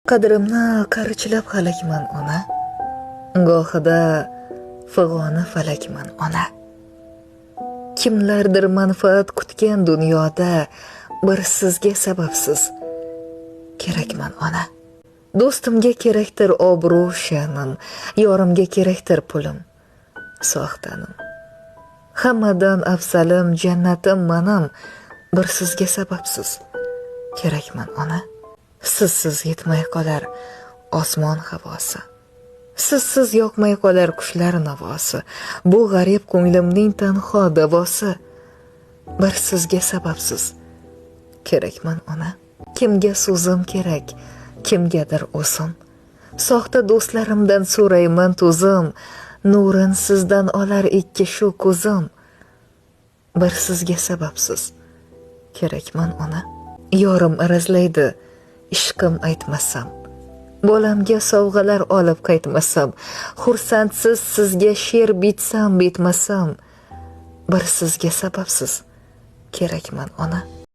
Qadrimni qarichilab halakman ona, gohida fig'oni falakman ona. Kimlardir manfaat kutgan dunyoda bir sizga sababsiz kerakman ona. Do'stimga kerakdir obro' sha'nim, yorimga kerakdir pulim, soxtanim. Hammadan afzalim, jannatim manam, bir sizga sababsiz kerakman ona. Sizsiz yetmay qolar osmon havosi, sizsiz yoqmay qolar qushlar navosi. Bu g'arib ko'nglimning tanho davosi, bir sizga sababsiz kerakman ona. Kimga so'zim kerak, kimgadir o'zim, soxta do'stlarimdan so'rayman to'zim. Nurin sizdan olar ikki shu ko'zim, bir sizga sababsiz kerakman ona. Yorim arazlaydi ishqim aytmasam, bolamga sovg'alar olib qaytmasam, xursandsiz sizga she'r bitsam bitmasam, bir sizga sababsiz kerakman ona.